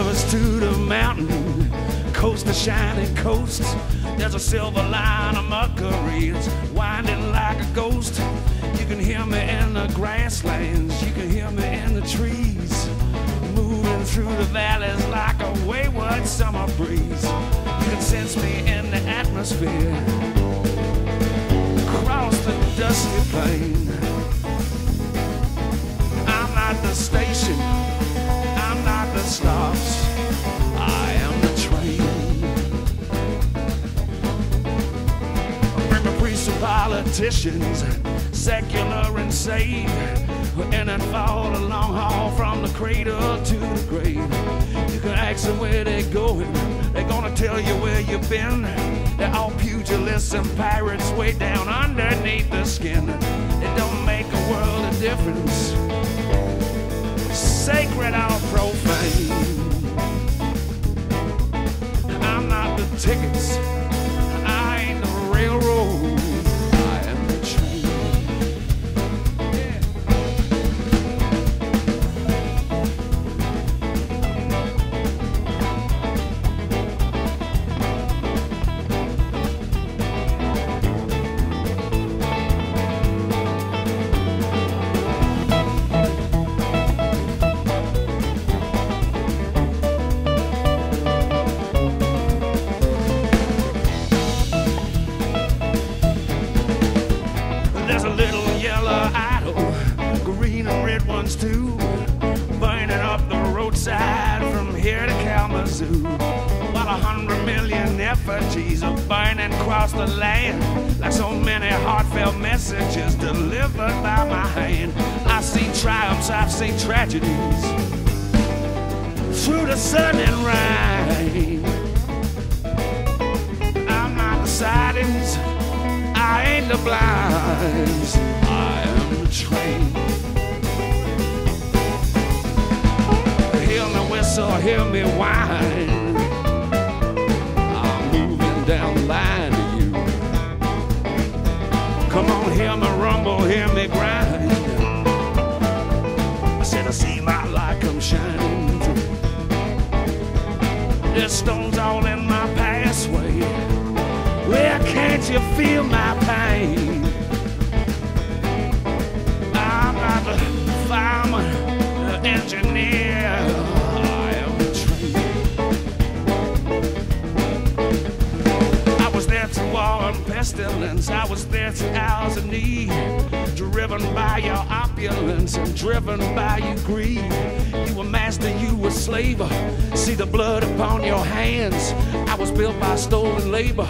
to the mountain, coast to shining coast. There's a silver line of Mercury, it's winding like a ghost. You can hear me in the grasslands, you can hear me in the trees, moving through the valleys like a wayward summer breeze. You can sense me in the atmosphere, across the dusty plain. I'm not the station, I'm not the stops, I am the train. Bring me priests and politicians, secular and saved, in and fall the long haul from the cradle to the grave. You can ask them where they're going, they're gonna tell you where you've been. They're all pugilists and pirates way down underneath the skin. It don't make a world of difference, sacred or profane. I'm not the tickets, I ain't the railroad, I am the train. There's a little yellow idol, green and red ones too, burning up the roadside from here to Kalamazoo. While 100 million effigies are burning across the land, like so many heartfelt messages delivered by my hand. I see triumphs, I've seen tragedies, through the sun and rain. I'm not the sidings, I ain't the blinds, I am the train. Hear me whistle, hear me whine, I'm moving down the line to you. Come on, hear me rumble, hear me grind. I said I see my light come shining through. There's stones all in my pathway, well, can't you feel my pain? I'm not the fireman, the engineer, I am the train. I was there through war and pestilence, I was there through hours of need, driven by your opulence and driven by your greed. You were master, you were slave, see the blood upon your hands. I was built by stolen labor,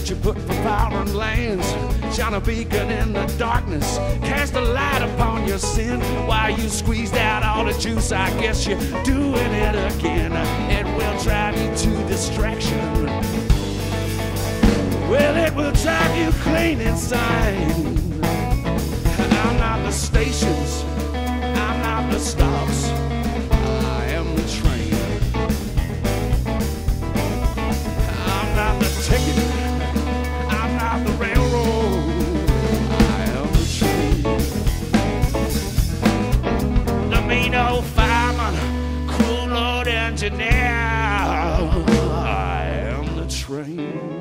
you put for foreign lands. Shine a beacon in the darkness, cast a light upon your sin. While you squeezed out all the juice, I guess you're doing it again. It will drive you to distraction, well, it will drive you clean insane. I'm not the stations, I'm not the stops, I am the train. I'm not the ticket, I'm not the railroad, I am the train. The mean old fireman, cruel old engineer, I am the train.